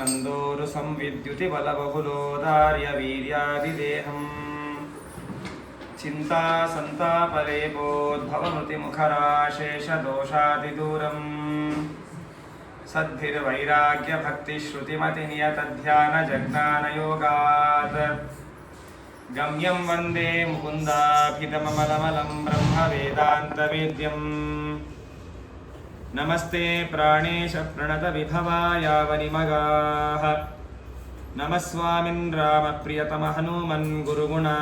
ನಂದೋರು ಸಂವಿದ್ಯುತಿ ಬಲಬಹುಲೋದಾರ್ಯ ವೀರ್ಯಾದಿದೇಹಂ ಚಿಂತಾ ಸಂತಾಪಲೇಪೋದ್ಭವಮೃತಿಮುಖರಾಶೇಷದೋಷಾದಿದೂರಂ सद्भिर्वैराग्यभक्तिश्रुतिमतिनियतध्यानजज्ञानयोगात् गम्यं वन्दे मुकुन्दाभितममलमलं ब्रह्मवेदान्तवेद्यं नमस्ते प्राणेश प्रणतविभवायावनिमगाः नमः स्वामिन् रामप्रियतमहनुमन् गुरुगुणा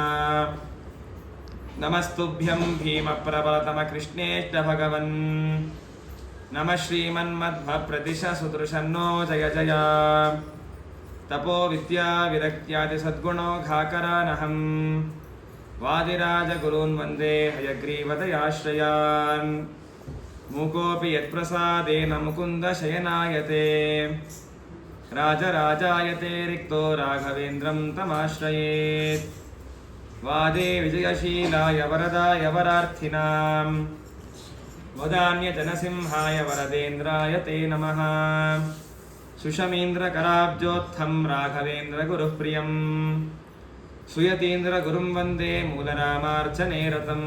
नमस्तुभ्यं भीमप्रबलतमकृष्णेष्टभगवन् नमः श्रीमन्मध्वप्रदिशसुदृशन्नो जय जय तपो विद्या विरक्त्यादि सद्गुणो घाकरानहं वादिराजगुरून् वन्दे हयग्रीवदयाश्रयान् मूकोऽपि यत्प्रसादेन मुकुन्दशयनायते राजराजायते रिक्तो राघवेन्द्रं तमाश्रयेत् वादे विजयशीलाय वरदाय वरार्थिनां वदान्यजनसिंहाय वरदेन्द्राय ते नमः सुषमीन्द्रकराब्जोत्थं राघवेन्द्रगुरुप्रियं सुयतीन्द्रगुरुं वन्दे मूलरामार्चने रतं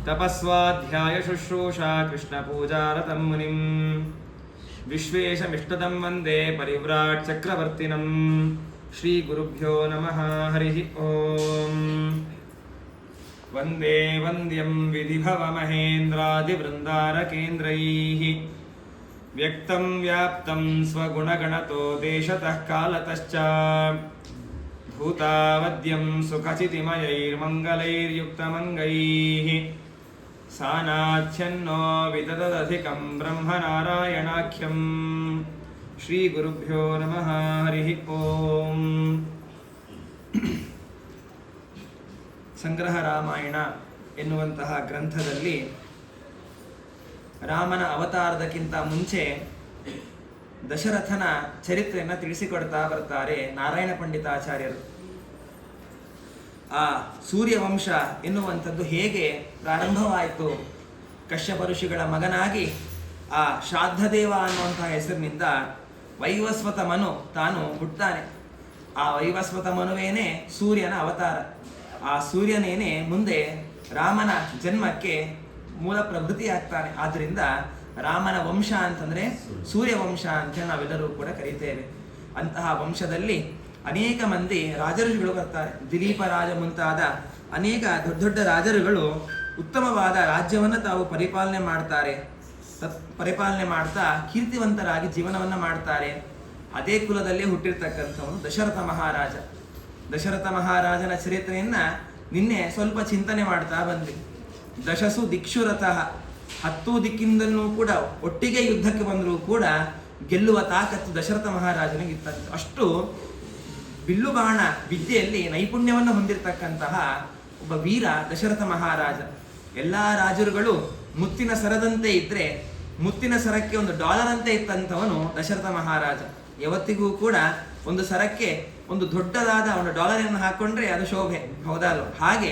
तपस्वाध्यायशुश्रूषा कृष्णपूजारतं मुनिं विश्वेशमिष्टदं वन्दे परिव्राट् चक्रवर्तिनं श्रीगुरुभ्यो नमः हरिः ओम् वन्दे वन्द्यं विधिभवमहेन्द्रादिवृन्दारकेन्द्रैः व्यक्तं व्याप्तं स्वगुणगणतो देशतः कालतश्च भूतावद्यं सुखचितिमयैर्मङ्गलैर्युक्तमङ्गैः सानाच्छन्नो विददधिकं ब्रह्मनारायणाख्यं श्रीगुरुभ्यो नमः हरिः ओम् ಸಂಗ್ರಹ ರಾಮಾಯಣ ಎನ್ನುವಂತಹ ಗ್ರಂಥದಲ್ಲಿ ರಾಮನ ಅವತಾರದಕ್ಕಿಂತ ಮುಂಚೆ ದಶರಥನ ಚರಿತ್ರೆಯನ್ನು ತಿಳಿಸಿಕೊಡ್ತಾ ಬರ್ತಾರೆ ನಾರಾಯಣ ಪಂಡಿತಾಚಾರ್ಯರು. ಆ ಸೂರ್ಯವಂಶ ಎನ್ನುವಂಥದ್ದು ಹೇಗೆ ಪ್ರಾರಂಭವಾಯಿತು, ಕಶ್ಯಪ ಋಷಿಗಳ ಮಗನಾಗಿ ಆ ಶ್ರಾದ್ದದೇವ ಅನ್ನುವಂತಹ ಹೆಸರಿನಿಂದ ವೈವಸ್ವತ ಮನು ತಾನು ಹುಟ್ಟುತ್ತಾನೆ. ಆ ವೈವಸ್ವತ ಮನುವೇನೇ ಸೂರ್ಯನ ಅವತಾರ. ಆ ಸೂರ್ಯನೇನೆ ಮುಂದೆ ರಾಮನ ಜನ್ಮಕ್ಕೆ ಮೂಲ ಪ್ರಭೃತಿ ಆಗ್ತಾನೆ. ಆದ್ದರಿಂದ ರಾಮನ ವಂಶ ಅಂತಂದ್ರೆ ಸೂರ್ಯವಂಶ ಅಂತ ನಾವೆಲ್ಲರೂ ಕೂಡ ಕರೀತೇವೆ. ಅಂತಹ ವಂಶದಲ್ಲಿ ಅನೇಕ ಮಂದಿ ರಾಜರುಗಳು ಬರ್ತಾರೆ. ದಿಲೀಪ ರಾಜ ಮುಂತಾದ ಅನೇಕ ದೊಡ್ಡ ದೊಡ್ಡ ರಾಜರುಗಳು ಉತ್ತಮವಾದ ರಾಜ್ಯವನ್ನು ತಾವು ಪರಿಪಾಲನೆ ಮಾಡ್ತಾ ಕೀರ್ತಿವಂತರಾಗಿ ಜೀವನವನ್ನು ಮಾಡ್ತಾರೆ. ಅದೇ ಕುಲದಲ್ಲಿ ಹುಟ್ಟಿರ್ತಕ್ಕಂಥವನು ದಶರಥ ಮಹಾರಾಜ. ದಶರಥ ಮಹಾರಾಜನ ಚರಿತ್ರೆಯನ್ನ ನಿನ್ನೆ ಸ್ವಲ್ಪ ಚಿಂತನೆ ಮಾಡ್ತಾ ಬಂದ್ವಿ. ದಶಸು ದಿಕ್ಷುರಥಃ, 10 ದಿಕ್ಕಿಂದಲೂ ಕೂಡ ಒಟ್ಟಿಗೆ ಯುದ್ಧಕ್ಕೆ ಬಂದರೂ ಕೂಡ ಗೆಲ್ಲುವ ತಾಕತ್ತು ದಶರಥ ಮಹಾರಾಜನಿಗೆ ಇತ್ತಂತೆ. ಅಷ್ಟು ಬಿಲ್ಲು ಬಾಣ ವಿದ್ಯೆಯಲ್ಲಿ ನೈಪುಣ್ಯವನ್ನು ಹೊಂದಿರತಕ್ಕಂತಹ ಒಬ್ಬ ವೀರ ದಶರಥ ಮಹಾರಾಜ. ಎಲ್ಲ ರಾಜರುಗಳು ಮುತ್ತಿನ ಸರದಂತೆ ಇದ್ರೆ ಮುತ್ತಿನ ಸರಕ್ಕೆ $1 ಅಂತೆ ಇತ್ತಂಥವನು ದಶರಥ ಮಹಾರಾಜ. ಯಾವತ್ತಿಗೂ ಕೂಡ ಒಂದು ಸರಕ್ಕೆ ಒಂದು ದೊಡ್ಡದಾದ $1 ಹಾಕೊಂಡ್ರೆ ಅದು ಶೋಭೆ, ಹೌದಲ್ವ? ಹಾಗೆ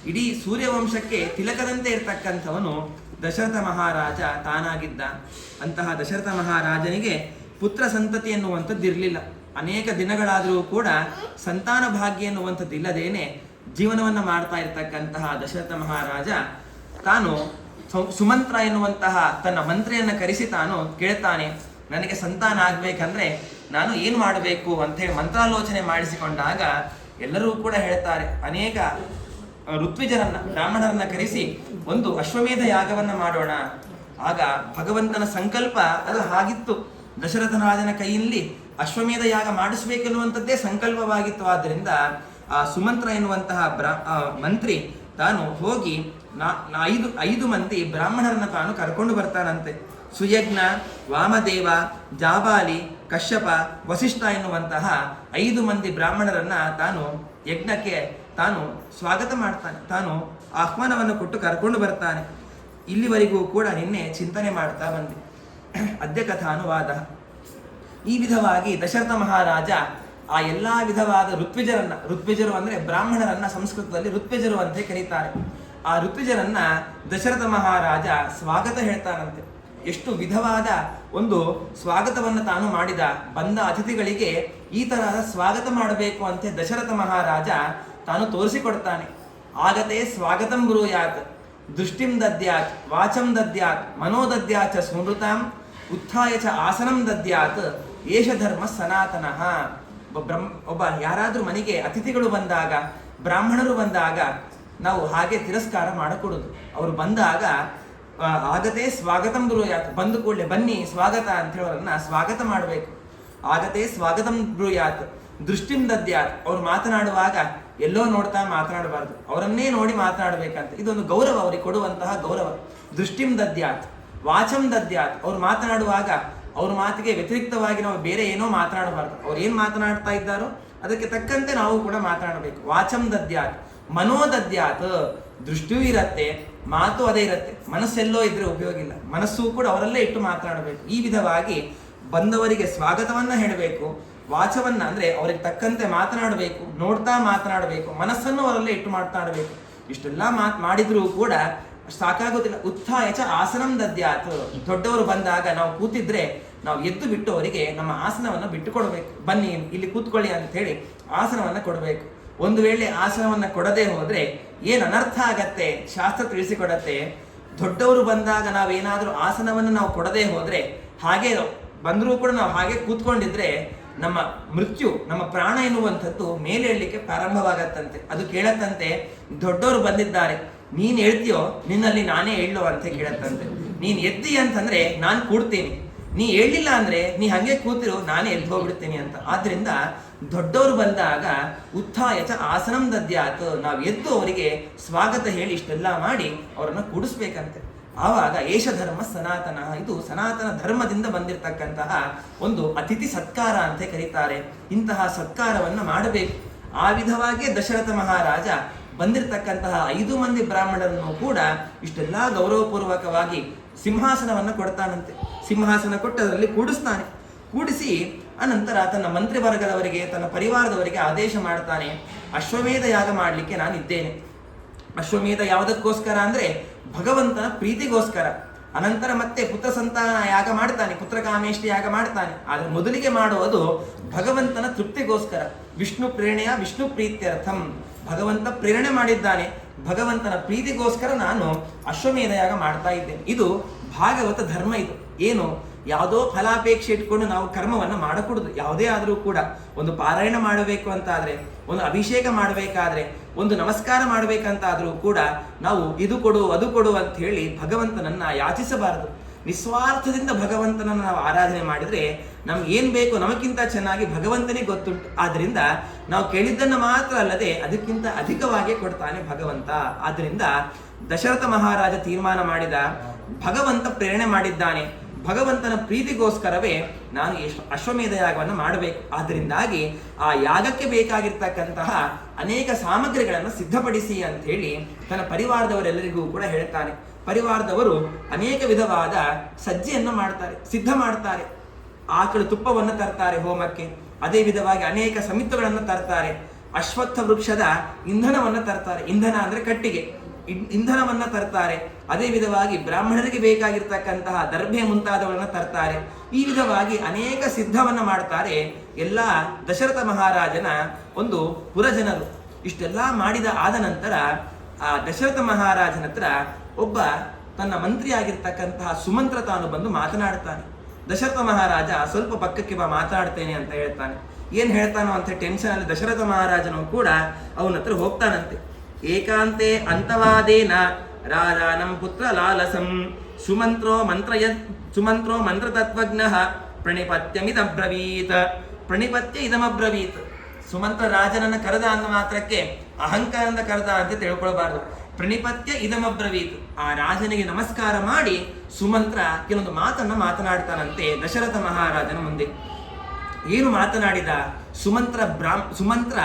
ಇಡೀ ಸೂರ್ಯವಂಶಕ್ಕೆ ತಿಲಕದಂತೆ ಇರ್ತಕ್ಕಂಥವನು ದಶರಥ ಮಹಾರಾಜ ತಾನಾಗಿದ್ದ. ಅಂತಹ ದಶರಥ ಮಹಾರಾಜನಿಗೆ ಪುತ್ರ ಸಂತತಿ ಎನ್ನುವಂಥದ್ದು ಇರಲಿಲ್ಲ. ಅನೇಕ ದಿನಗಳಾದರೂ ಕೂಡ ಸಂತಾನ ಭಾಗ್ಯ ಎನ್ನುವಂಥದ್ದು ಇಲ್ಲದೇನೆ ಜೀವನವನ್ನು ಮಾಡ್ತಾ ಇರ್ತಕ್ಕಂತಹ ದಶರಥ ಮಹಾರಾಜ ತಾನು ಸುಮಂತ್ರ ಎನ್ನುವಂತಹ ತನ್ನ ಮಂತ್ರಿಯನ್ನು ಕರೆಸಿ ತಾನು ಕೇಳ್ತಾನೆ, ನನಗೆ ಸಂತಾನ ಆಗ್ಬೇಕಂದ್ರೆ ನಾನು ಏನು ಮಾಡಬೇಕು ಅಂತ ಹೇಳಿ ಮಂತ್ರಾಲೋಚನೆ ಮಾಡಿಸಿಕೊಂಡಾಗ ಎಲ್ಲರೂ ಕೂಡ ಹೇಳ್ತಾರೆ, ಅನೇಕ ಋತ್ವಿಜರನ್ನ ಬ್ರಾಹ್ಮಣರನ್ನ ಕರೆಸಿ ಒಂದು ಅಶ್ವಮೇಧ ಯಾಗವನ್ನ ಮಾಡೋಣ. ಆಗ ಭಗವಂತನ ಸಂಕಲ್ಪ ಅದು ಹಾಗಿತ್ತು. ದಶರಥ ರಾಜನ ಕೈಯಲ್ಲಿ ಅಶ್ವಮೇಧ ಯಾಗ ಮಾಡಿಸ್ಬೇಕೆನ್ನುವಂಥದ್ದೇ ಸಂಕಲ್ಪವಾಗಿತ್ತು. ಆದ್ದರಿಂದ ಆ ಸುಮಂತ್ರ ಎನ್ನುವಂತಹ ಮಂತ್ರಿ ತಾನು ಹೋಗಿ 5 ಮಂದಿ ಬ್ರಾಹ್ಮಣರನ್ನ ತಾನು ಕರ್ಕೊಂಡು ಬರ್ತಾನಂತೆ. ಸುಯಜ್ಞ, ವಾಮದೇವ, ಜಾಬಾಲಿ, ಕಶ್ಯಪ, ವಸಿಷ್ಠ ಎನ್ನುವಂತಹ 5 ಮಂದಿ ಬ್ರಾಹ್ಮಣರನ್ನ ತಾನು ಯಜ್ಞಕ್ಕೆ ತಾನು ಸ್ವಾಗತ ಮಾಡ್ತಾನೆ. ತಾನು ಆಹ್ವಾನವನ್ನು ಕೊಟ್ಟು ಕರ್ಕೊಂಡು ಬರ್ತಾನೆ. ಇಲ್ಲಿವರೆಗೂ ಕೂಡ ನಿನ್ನೆ ಚಿಂತನೆ ಮಾಡ್ತಾ ಬಂದೆ. ಅದ್ಯ ಕಥಾನುವಾದ. ಈ ವಿಧವಾಗಿ ದಶರಥ ಮಹಾರಾಜ ಆ ಎಲ್ಲಾ ವಿಧವಾದ ಋತ್ವಿಜರು ಅಂದ್ರೆ ಬ್ರಾಹ್ಮಣರನ್ನ ಸಂಸ್ಕೃತದಲ್ಲಿ ಋತ್ವಿಜರು ಅಂತ ಕರೀತಾರೆ. ಆ ಋತ್ವಿಜರನ್ನ ದಶರಥ ಮಹಾರಾಜ ಸ್ವಾಗತ ಹೇಳ್ತಾನಂತೆ. ಎಷ್ಟು ವಿಧವಾದ ಒಂದು ಸ್ವಾಗತವನ್ನು ತಾನು ಮಾಡಿದ. ಬಂದ ಅತಿಥಿಗಳಿಗೆ ಈ ತರಹದ ಸ್ವಾಗತ ಮಾಡಬೇಕು ಅಂತ ದಶರಥ ಮಹಾರಾಜ ತಾನು ತೋರಿಸಿಕೊಡ್ತಾನೆ. ಆಗತೆ ಸ್ವಾಗತಂ ಬ್ರೂಯಾತ್, ದೃಷ್ಟಿಂ ದದ್ಯಾತ್, ವಾಚಂ ದದ್ಯಾತ್, ಮನೋದದ್ಯಾಚ ಸ್ಮೃತಾಂ, ಉತ್ಥಾಯ ಚ ಆಸನಂ ದದ್ಯಾತ್, ಏಷ ಧರ್ಮ ಸನಾತನಃ. ಒಬ್ಬ ಯಾರಾದ್ರೂ ಮನೆಗೆ ಅತಿಥಿಗಳು ಬಂದಾಗ, ಬ್ರಾಹ್ಮಣರು ಬಂದಾಗ ನಾವು ಹಾಗೆ ತಿರಸ್ಕಾರ ಮಾಡಕೂಡದು. ಅವರು ಬಂದಾಗ ಆಗತೆ ಸ್ವಾಗತಂ ಬ್ರೂಯಾತ್, ಬಂದು ಕೂಡಲೇ ಬನ್ನಿ ಸ್ವಾಗತ ಅಂತ ಹೇಳೋರನ್ನ ಸ್ವಾಗತ ಮಾಡಬೇಕು. ಆಗತೆ ಸ್ವಾಗತಂ ಬ್ರೂಯಾತ್, ದೃಷ್ಟಿಂ ದದ್ಯಾತ್, ಅವ್ರು ಮಾತನಾಡುವಾಗ ಎಲ್ಲೋ ನೋಡ್ತಾ ಮಾತನಾಡಬಾರ್ದು, ಅವರನ್ನೇ ನೋಡಿ ಮಾತನಾಡಬೇಕಂತ. ಇದೊಂದು ಗೌರವ, ಅವರಿಗೆ ಕೊಡುವಂತಹ ಗೌರವ. ದೃಷ್ಟಿಂ ದದ್ಯಾತ್, ವಾಚಂ ದದ್ಯಾತ್, ಅವ್ರು ಮಾತನಾಡುವಾಗ ಅವ್ರ ಮಾತಿಗೆ ವ್ಯತಿರಿಕ್ತವಾಗಿ ನಾವು ಬೇರೆ ಏನೋ ಮಾತನಾಡಬಾರ್ದು. ಅವ್ರು ಏನ್ ಮಾತನಾಡ್ತಾ ಇದ್ದಾರೋ ಅದಕ್ಕೆ ತಕ್ಕಂತೆ ನಾವು ಕೂಡ ಮಾತನಾಡಬೇಕು. ವಾಚಂ ದದ್ಯಾತ್, ಮನೋದದ್ಯಾತ್, ದೃಷ್ಟಿಯೂ ಇರತ್ತೆ, ಮಾತು ಅದೇ ಇರತ್ತೆ. ಮನಸ್ಸೆಲ್ಲೋ ಇದ್ರೆ ಉಪಯೋಗ ಇಲ್ಲ, ಮನಸ್ಸು ಕೂಡ ಅವರಲ್ಲೇ ಇಟ್ಟು ಮಾತನಾಡಬೇಕು. ಈ ವಿಧವಾಗಿ ಬಂದವರಿಗೆ ಸ್ವಾಗತವನ್ನ ಹೇಳಬೇಕು. ವಾಚವನ್ನ ಅಂದ್ರೆ ಅವ್ರಿಗೆ ತಕ್ಕಂತೆ ಮಾತನಾಡಬೇಕು, ನೋಡ್ತಾ ಮಾತನಾಡಬೇಕು, ಮನಸ್ಸನ್ನು ಅವರಲ್ಲೇ ಇಟ್ಟು ಮಾತನಾಡಬೇಕು. ಇಷ್ಟೆಲ್ಲ ಮಾಡಿದ್ರೂ ಕೂಡ ಸಾಕಾಗೋದಿಲ್ಲ. ಉತ್ಥಾಯ ಚ ಆಸನಂ ದದ್ಯಾತ್, ದೊಡ್ಡವರು ಬಂದಾಗ ನಾವು ಕೂತಿದ್ರೆ ನಾವು ಎದ್ದು ಬಿಟ್ಟು ಅವರಿಗೆ ನಮ್ಮ ಆಸನವನ್ನು ಬಿಟ್ಟು ಕೊಡಬೇಕು. ಬನ್ನಿ ಇಲ್ಲಿ ಕೂತ್ಕೊಳ್ಳಿ ಅಂತ ಹೇಳಿ ಆಸನವನ್ನ ಕೊಡಬೇಕು. ಒಂದು ವೇಳೆ ಆಸನವನ್ನ ಕೊಡದೆ ಹೋದ್ರೆ ಏನ್ ಅನರ್ಥ ಆಗತ್ತೆ ಶಾಸ್ತ್ರ ತಿಳಿಸಿಕೊಡತ್ತೆ. ದೊಡ್ಡವರು ಬಂದಾಗ ನಾವೇನಾದ್ರೂ ಆಸನವನ್ನು ನಾವು ಕೊಡದೆ ಹೋದ್ರೆ, ಹಾಗೆ ಬಂದರೂ ಕೂಡ ನಾವು ಹಾಗೆ ಕೂತ್ಕೊಂಡಿದ್ರೆ ನಮ್ಮ ಮೃತ್ಯು, ನಮ್ಮ ಪ್ರಾಣ ಎನ್ನುವಂಥದ್ದು ಮೇಲೆ ಏಳಲಿಕ್ಕೆ ಪ್ರಾರಂಭವಾಗತ್ತಂತೆ. ಅದು ಕೇಳತ್ತಂತೆ, ದೊಡ್ಡವರು ಬಂದಿದ್ದಾರೆ, ನೀನ್ ಹೇಳ್ತೀಯೋ ನಿನ್ನಲ್ಲಿ ನಾನೇ ಹೇಳೋ ಅಂತ ಕೇಳತ್ತಂತೆ. ನೀನ್ ಎದ್ದಿ ಅಂತಂದ್ರೆ ನಾನು ಕೂಡ್ತೀನಿ, ನೀ ಹೇಳಿಲ್ಲ ಅಂದ್ರೆ ನೀ ಹಂಗೆ ಕೂತಿರೋ ನಾನೇ ಎದ್ದು ಹೋಗ್ಬಿಡ್ತೀನಿ ಅಂತ. ಆದ್ರಿಂದ ದೊಡ್ಡವರು ಬಂದಾಗ ಉತ್ಥಾಯ ಚ ಆಸನಂ ದದ್ಯಾತ್, ನಾವು ಎದ್ದು ಅವರಿಗೆ ಸ್ವಾಗತ ಹೇಳಿ ಇಷ್ಟೆಲ್ಲ ಮಾಡಿ ಅವರನ್ನು ಕೂಡಿಸ್ಬೇಕಂತೆ. ಆವಾಗ ಏಷ ಧರ್ಮ ಸನಾತನ, ಇದು ಸನಾತನ ಧರ್ಮದಿಂದ ಬಂದಿರತಕ್ಕಂತಹ ಒಂದು ಅತಿಥಿ ಸತ್ಕಾರ ಅಂತ ಕರೀತಾರೆ. ಇಂತಹ ಸತ್ಕಾರವನ್ನ ಮಾಡಬೇಕು. ಆ ವಿಧವಾಗಿ ದಶರಥ ಮಹಾರಾಜ ಬಂದಿರತಕ್ಕಂತಹ 5 ಮಂದಿ ಬ್ರಾಹ್ಮಣರನ್ನು ಕೂಡ ಇಷ್ಟೆಲ್ಲ ಗೌರವಪೂರ್ವಕವಾಗಿ ಸಿಂಹಾಸನವನ್ನ ಕೊಡ್ತಾನಂತೆ. ಸಿಂಹಾಸನ ಕೊಟ್ಟು ಅದರಲ್ಲಿ ಕೂಡಿಸ್ತಾನೆ. ಕೂಡಿಸಿ ಅನಂತರ ತನ್ನ ಮಂತ್ರಿವರ್ಗದವರಿಗೆ, ತನ್ನ ಪರಿವಾರದವರಿಗೆ ಆದೇಶ ಮಾಡ್ತಾನೆ, ಅಶ್ವಮೇಧ ಯಾಗ ಮಾಡಲಿಕ್ಕೆ ನಾನಿದ್ದೇನೆ. ಅಶ್ವಮೇಧ ಯಾವುದಕ್ಕೋಸ್ಕರ ಅಂದ್ರೆ ಭಗವಂತನ ಪ್ರೀತಿಗೋಸ್ಕರ. ಅನಂತರ ಮತ್ತೆ ಪುತ್ರ ಸಂತಾನ ಯಾಗ ಮಾಡ್ತಾನೆ, ಪುತ್ರಕಾಮೇಷ್ಟಿ ಯಾಗ ಮಾಡ್ತಾನೆ. ಆದ್ರೆ ಮೊದಲಿಗೆ ಮಾಡುವುದು ಭಗವಂತನ ತೃಪ್ತಿಗೋಸ್ಕರ. ವಿಷ್ಣು ಪ್ರೇರಣೆಯ ವಿಷ್ಣು ಪ್ರೀತ್ಯರ್ಥಂ, ಭಗವಂತ ಪ್ರೇರಣೆ ಮಾಡಿದ್ದಾನೆ, ಭಗವಂತನ ಪ್ರೀತಿಗೋಸ್ಕರ ನಾನು ಅಶ್ವಮೇಧ ಯಾಗ ಮಾಡ್ತಾ ಇದ್ದೇನೆ. ಇದು ಭಾಗವತ ಧರ್ಮ. ಇದು ಏನು ಯಾವುದೋ ಫಲಾಪೇಕ್ಷೆ ಇಟ್ಕೊಂಡು ನಾವು ಕರ್ಮವನ್ನು ಮಾಡಕೂಡದು. ಯಾವುದೇ ಆದರೂ ಕೂಡ ಒಂದು ಪಾರಾಯಣ ಮಾಡಬೇಕು ಅಂತಾದ್ರೆ, ಒಂದು ಅಭಿಷೇಕ ಮಾಡಬೇಕಾದ್ರೆ, ಒಂದು ನಮಸ್ಕಾರ ಮಾಡಬೇಕಂತಾದ್ರೂ ಕೂಡ ನಾವು ಇದು ಕೊಡು ಅದು ಕೊಡು ಅಂತ ಹೇಳಿ ಭಗವಂತನನ್ನ ಯಾಚಿಸಬಾರದು. ನಿಸ್ವಾರ್ಥದಿಂದ ಭಗವಂತನನ್ನು ನಾವು ಆರಾಧನೆ ಮಾಡಿದ್ರೆ ನಮ್ಗೆ ಏನ್ ಬೇಕು ನಮಗಿಂತ ಚೆನ್ನಾಗಿ ಭಗವಂತನಿಗೆ ಗೊತ್ತುಂಟು. ಆದ್ರಿಂದ ನಾವು ಕೇಳಿದ್ದನ್ನು ಮಾತ್ರ ಅಲ್ಲದೆ ಅದಕ್ಕಿಂತ ಅಧಿಕವಾಗಿ ಕೊಡ್ತಾನೆ ಭಗವಂತ. ಆದ್ರಿಂದ ದಶರಥ ಮಹಾರಾಜ ತೀರ್ಮಾನ ಮಾಡಿದ, ಭಗವಂತ ಪ್ರೇರಣೆ ಮಾಡಿದ್ದಾನೆ, ಭಗವಂತನ ಪ್ರೀತಿಗೋಸ್ಕರವೇ ನಾನು ಅಶ್ವಮೇಧ ಯಾಗವನ್ನು ಮಾಡಬೇಕು. ಆದ್ದರಿಂದಾಗಿ ಆ ಯಾಗಕ್ಕೆ ಬೇಕಾಗಿರ್ತಕ್ಕಂತಹ ಅನೇಕ ಸಾಮಗ್ರಿಗಳನ್ನು ಸಿದ್ಧಪಡಿಸಿ ಅಂತ ಹೇಳಿ ತನ್ನ ಪರಿವಾರದವರೆಲ್ಲರಿಗೂ ಕೂಡ ಹೇಳ್ತಾನೆ. ಪರಿವಾರದವರು ಅನೇಕ ವಿಧವಾದ ಸಜ್ಜೆಯನ್ನು ಮಾಡ್ತಾರೆ, ಸಿದ್ಧ ಮಾಡ್ತಾರೆ. ಆಕಳು ತುಪ್ಪವನ್ನು ತರ್ತಾರೆ ಹೋಮಕ್ಕೆ, ಅದೇ ವಿಧವಾಗಿ ಅನೇಕ ಸಮಿತ್ತುಗಳನ್ನು ತರ್ತಾರೆ. ಅಶ್ವತ್ಥ ವೃಕ್ಷದ ಇಂಧನವನ್ನು ತರ್ತಾರೆ, ಇಂಧನ ಅಂದ್ರೆ ಕಟ್ಟಿಗೆ, ಇಂಧನವನ್ನ ತರ್ತಾರೆ. ಅದೇ ವಿಧವಾಗಿ ಬ್ರಾಹ್ಮಣರಿಗೆ ಬೇಕಾಗಿರ್ತಕ್ಕಂತಹ ದರ್ಭೆ ಮುಂತಾದವನ್ನ ತರ್ತಾರೆ. ಈ ವಿಧವಾಗಿ ಅನೇಕ ಸಿದ್ಧವನ್ನ ಮಾಡ್ತಾರೆ ಎಲ್ಲ ದಶರಥ ಮಹಾರಾಜನ ಒಂದು ಪುರಜನರು. ಇಷ್ಟೆಲ್ಲ ಆದ ನಂತರ ಆ ದಶರಥ ಮಹಾರಾಜನ ಹತ್ರ ಒಬ್ಬ ತನ್ನ ಮಂತ್ರಿ ಆಗಿರ್ತಕ್ಕಂತಹ ಸುಮಂತ್ರ ತಾನು ಬಂದು ಮಾತನಾಡ್ತಾನೆ. ದಶರಥ ಮಹಾರಾಜ ಸ್ವಲ್ಪ ಪಕ್ಕಕ್ಕೆ ಬಾ ಮಾತಾಡ್ತೇನೆ ಅಂತ ಹೇಳ್ತಾನೆ. ಏನ್ ಹೇಳ್ತಾನೋ ಅಂತ ಟೆನ್ಷನ್ ಅಲ್ಲಿ ದಶರಥ ಮಹಾರಾಜನು ಕೂಡ ಅವನ ಹತ್ರ ಹೋಗ್ತಾನಂತೆ. ಏಕಾಂತೆ ಅಂತವಾದೇನ ರಾಜಾನಂ ಪುತ್ರ ಲಾಲಸಂ ಸುಮಂತ್ರೋ ಮಂತ್ರತತ್ವಜ್ಞಃ ಪ್ರಣಿಪತ್ಯಮಿದಬ್ರವೀತ್. ಪ್ರಣಿಪತ್ಯ ಇದಮಬ್ರವೀತ್. ಸುಮಂತ್ರ ರಾಜನನ್ನ ಕರೆದ ಅಂದ ಮಾತ್ರಕ್ಕೆ ಅಹಂಕಾರದಿಂದ ಕರೆದ ಅಂತ ತಿಳ್ಕೊಳ್ಬಾರ್ದು. ಪ್ರಣಿಪತ್ಯ ಇದಮಬ್ರವೀತ್. ಆ ರಾಜನಿಗೆ ನಮಸ್ಕಾರ ಮಾಡಿ ಸುಮಂತ್ರ ಕೆಲವೊಂದು ಮಾತನ್ನ ಮಾತನಾಡ್ತಾನಂತೆ ದಶರಥ ಮಹಾರಾಜನ ಮುಂದೆ. ಏನು ಮಾತನಾಡಿದ? ಸುಮಂತ್ರ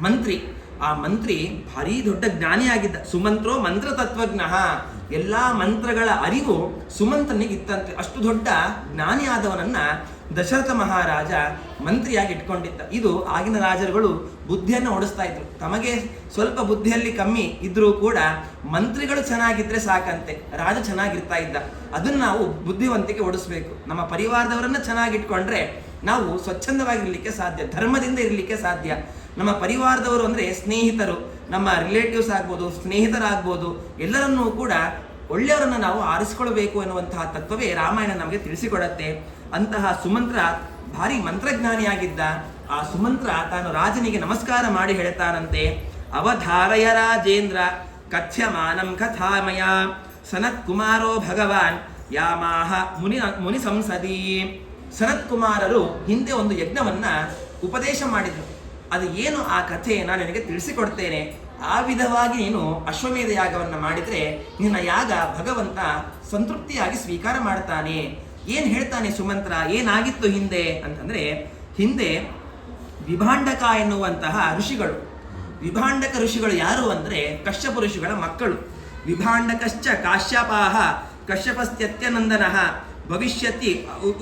ಮಂತ್ರಿ. ಆ ಮಂತ್ರಿ ಭಾರಿ ದೊಡ್ಡ ಜ್ಞಾನಿ ಆಗಿದ್ದ. ಸುಮಂತ್ರೋ ಮಂತ್ರ ತತ್ವಜ್ಞ, ಎಲ್ಲ ಮಂತ್ರಗಳ ಅರಿವು ಸುಮಂತ್ರನಿಗೆ ಇತ್ತಂತೆ. ಅಷ್ಟು ದೊಡ್ಡ ಜ್ಞಾನಿಯಾದವನನ್ನ ದಶರಥ ಮಹಾರಾಜ ಮಂತ್ರಿಯಾಗಿ ಇಟ್ಕೊಂಡಿದ್ದ. ಇದು ಆಗಿನ ರಾಜರುಗಳು ಬುದ್ಧಿಯನ್ನು ಓಡಿಸ್ತಾ ಇದ್ರು. ತಮಗೆ ಸ್ವಲ್ಪ ಬುದ್ಧಿಯಲ್ಲಿ ಕಮ್ಮಿ ಇದ್ರೂ ಕೂಡ ಮಂತ್ರಿಗಳು ಚೆನ್ನಾಗಿದ್ರೆ ಸಾಕಂತೆ, ರಾಜ ಚೆನ್ನಾಗಿರ್ತಾ ಇದ್ದ. ಅದನ್ನು ನಾವು ಬುದ್ಧಿವಂತಿಕೆ ಓಡಿಸ್ಬೇಕು. ನಮ್ಮ ಪರಿವಾರದವರನ್ನ ಚೆನ್ನಾಗಿಟ್ಕೊಂಡ್ರೆ ನಾವು ಸ್ವಚ್ಛಂದವಾಗಿರ್ಲಿಕ್ಕೆ ಸಾಧ್ಯ, ಧರ್ಮದಿಂದ ಇರಲಿಕ್ಕೆ ಸಾಧ್ಯ. ನಮ್ಮ ಪರಿವಾರದವರು ಅಂದರೆ ಸ್ನೇಹಿತರು, ನಮ್ಮ ರಿಲೇಟಿವ್ಸ್ ಆಗ್ಬೋದು, ಸ್ನೇಹಿತರಾಗ್ಬೋದು, ಎಲ್ಲರನ್ನೂ ಕೂಡ ಒಳ್ಳೆಯವರನ್ನು ನಾವು ಆರಿಸಿಕೊಳ್ಬೇಕು ಎನ್ನುವಂತಹ ತತ್ವವೇ ರಾಮಾಯಣ ನಮಗೆ ತಿಳಿಸಿಕೊಡತ್ತೆ. ಅಂತಹ ಸುಮಂತ್ರ ಭಾರಿ ಮಂತ್ರಜ್ಞಾನಿಯಾಗಿದ್ದ. ಆ ಸುಮಂತ್ರ ತಾನು ರಾಜನಿಗೆ ನಮಸ್ಕಾರ ಮಾಡಿ ಹೇಳ್ತಾನಂತೆ, ಅವಧಾರಯ ರಾಜೇಂದ್ರ ಕಥ್ಯಮಾನಂ ಕಥಾಮಯ ಸನತ್ ಕುಮಾರೋ ಭಗವಾನ್ ಯಾಮಾಹ ಮುನಿ ಸಂಸದಿ. ಸನತ್ ಕುಮಾರರು ಹಿಂದೆ ಒಂದು ಯಜ್ಞವನ್ನ ಉಪದೇಶ ಮಾಡಿದ್ರು. ಅದು ಏನು ಆ ಕಥೆ ನಾನು ನಿನಗೆ ತಿಳಿಸಿಕೊಡ್ತೇನೆ. ಆ ವಿಧವಾಗಿ ನೀನು ಅಶ್ವಮೇಧ ಯಾಗವನ್ನು ಮಾಡಿದರೆ ನಿನ್ನ ಯಾಗ ಭಗವಂತ ಸಂತೃಪ್ತಿಯಾಗಿ ಸ್ವೀಕಾರ ಮಾಡ್ತಾನೆ. ಏನು ಹೇಳ್ತಾನೆ ಸುಮಂತ್ರ, ಏನಾಗಿತ್ತು ಹಿಂದೆ ಅಂತಂದರೆ, ಹಿಂದೆ ವಿಭಾಂಡಕ ಎನ್ನುವಂತಹ ಋಷಿಗಳು, ವಿಭಾಂಡಕ ಋಷಿಗಳು ಯಾರು ಅಂದರೆ ಕಶ್ಯಪ ಋಷಿಗಳ ಮಕ್ಕಳು. ವಿಭಾಂಡಕಶ್ಚ ಕಾಶ್ಯಪಾಹ ಕಶ್ಯಪಸ್ತ್ಯತ್ಯನಂದನಃ ಭವಿಷ್ಯತಿ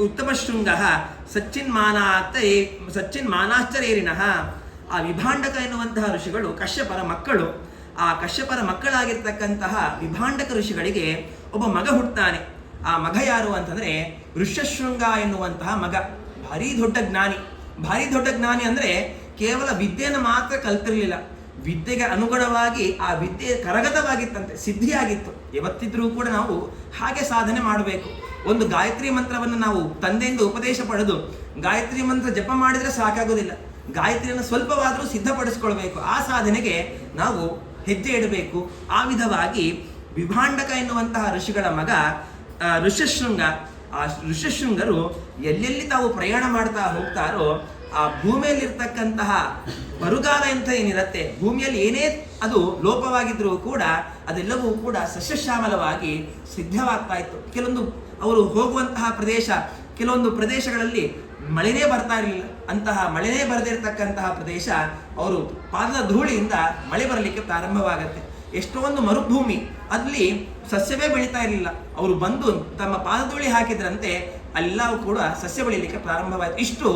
ಉತ್ತಮಶೃಂಗ ಸಚ್ಚಿನ್ಮಾನಾಶ್ಚರೇರಿಣಃ. ಆ ವಿಭಾಂಡಕ ಎನ್ನುವಂತಹ ಋಷಿಗಳು ಕಶ್ಯಪರ ಮಕ್ಕಳು. ಆ ಕಶ್ಯಪರ ಮಕ್ಕಳಾಗಿರ್ತಕ್ಕಂತಹ ವಿಭಾಂಡಕ ಋಷಿಗಳಿಗೆ ಒಬ್ಬ ಮಗ ಹುಟ್ಟುತ್ತಾನೆ. ಆ ಮಗ ಯಾರು ಅಂತಂದರೆ ಋಷ್ಯಶೃಂಗ ಎನ್ನುವಂತಹ ಮಗ. ಭಾರಿ ದೊಡ್ಡ ಜ್ಞಾನಿ. ಭಾರಿ ದೊಡ್ಡ ಜ್ಞಾನಿ ಅಂದರೆ ಕೇವಲ ವಿದ್ಯೆಯನ್ನು ಮಾತ್ರ ಕಲ್ತಿರಲಿಲ್ಲ, ವಿದ್ಯೆಗೆ ಅನುಗುಣವಾಗಿ ಆ ವಿದ್ಯೆ ಕರಗತವಾಗಿತ್ತಂತೆ, ಸಿದ್ಧಿಯಾಗಿತ್ತು. ಯಾವತ್ತಿದ್ರೂ ಕೂಡ ನಾವು ಹಾಗೆ ಸಾಧನೆ ಮಾಡಬೇಕು. ಒಂದು ಗಾಯತ್ರಿ ಮಂತ್ರವನ್ನು ನಾವು ತಂದೆಯಿಂದ ಉಪದೇಶ ಪಡೆದು ಗಾಯತ್ರಿ ಮಂತ್ರ ಜಪ ಮಾಡಿದರೆ ಸಾಕಾಗೋದಿಲ್ಲ, ಗಾಯತ್ರಿಯನ್ನು ಸ್ವಲ್ಪವಾದರೂ ಸಿದ್ಧಪಡಿಸ್ಕೊಳ್ಬೇಕು. ಆ ಸಾಧನೆಗೆ ನಾವು ಹೆಜ್ಜೆ ಇಡಬೇಕು. ಆ ವಿಧವಾಗಿ ವಿಭಾಂಡಕ ಎನ್ನುವಂತಹ ಋಷಿಗಳ ಮಗ ಋಷ್ಯಶೃಂಗ. ಆ ಋಷ್ಯಶೃಂಗರು ಎಲ್ಲೆಲ್ಲಿ ತಾವು ಪ್ರಯಾಣ ಮಾಡ್ತಾ ಹೋಗ್ತಾರೋ ಆ ಭೂಮಿಯಲ್ಲಿರ್ತಕ್ಕಂತಹ ಬರುಗಾಲ ಅಂತ ಏನಿರುತ್ತೆ, ಭೂಮಿಯಲ್ಲಿ ಏನೇ ಅದು ಲೋಪವಾಗಿದ್ರೂ ಕೂಡ ಅದೆಲ್ಲವೂ ಕೂಡ ಸಸ್ಯಶ್ಯಾಮಲವಾಗಿ ಸಿದ್ಧವಾಗ್ತಾ ಇತ್ತು. ಕೆಲವೊಂದು ಅವರು ಹೋಗುವಂತಹ ಪ್ರದೇಶ, ಕೆಲವೊಂದು ಪ್ರದೇಶಗಳಲ್ಲಿ ಮಳೆನೇ ಬರ್ತಾ ಇರಲಿಲ್ಲ. ಅಂತಹ ಮಳೆನೇ ಬರದಿರತಕ್ಕಂತಹ ಪ್ರದೇಶ ಅವರು ಪಾದದ ಧೂಳಿಯಿಂದ ಮಳೆ ಬರಲಿಕ್ಕೆ ಪ್ರಾರಂಭವಾಗುತ್ತೆ. ಎಷ್ಟೊಂದು ಮರುಭೂಮಿ, ಅಲ್ಲಿ ಸಸ್ಯವೇ ಬೆಳೀತಾ ಇರಲಿಲ್ಲ. ಅವರು ಬಂದು ತಮ್ಮ ಪಾದಧೂಳಿ ಹಾಕಿದ್ರಂತೆ ಎಲ್ಲವೂ ಕೂಡ ಸಸ್ಯ ಬೆಳೀಲಿಕ್ಕೆ ಪ್ರಾರಂಭವಾಯಿತು. ಇಷ್ಟು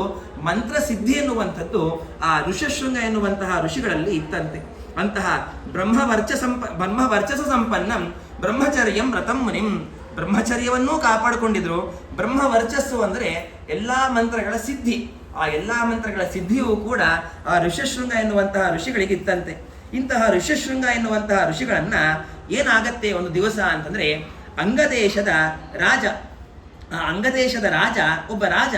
ಮಂತ್ರ ಸಿದ್ಧಿ ಎನ್ನುವಂಥದ್ದು ಆ ಋಷ್ಯಶೃಂಗ ಎನ್ನುವಂತಹ ಋಷಿಗಳಲ್ಲಿ ಇತ್ತಂತೆ. ಅಂತಹ ಬ್ರಹ್ಮವರ್ಚಸ ಸಂಪನ್ನಂ ಬ್ರಹ್ಮಚರ್ಯಂ ವ್ರತಂ ಮುನಿಂ. ಬ್ರಹ್ಮಚರ್ಯವನ್ನೂ ಕಾಪಾಡಿಕೊಂಡಿದ್ರು. ಬ್ರಹ್ಮವರ್ಚಸ್ಸು ಅಂದರೆ ಎಲ್ಲಾ ಮಂತ್ರಗಳ ಸಿದ್ಧಿ. ಆ ಎಲ್ಲಾ ಮಂತ್ರಗಳ ಸಿದ್ಧಿಯೂ ಕೂಡ ಆ ಋಷ್ಯಶೃಂಗ ಎನ್ನುವಂತಹ ಋಷಿಗಳಿಗೆ ಇತ್ತಂತೆ. ಇಂತಹ ಋಷ್ಯಶೃಂಗ ಎನ್ನುವಂತಹ ಋಷಿಗಳನ್ನ ಏನಾಗತ್ತೆ ಒಂದು ದಿವಸ ಅಂತಂದ್ರೆ, ಅಂಗದೇಶದ ರಾಜ ಒಬ್ಬ ರಾಜ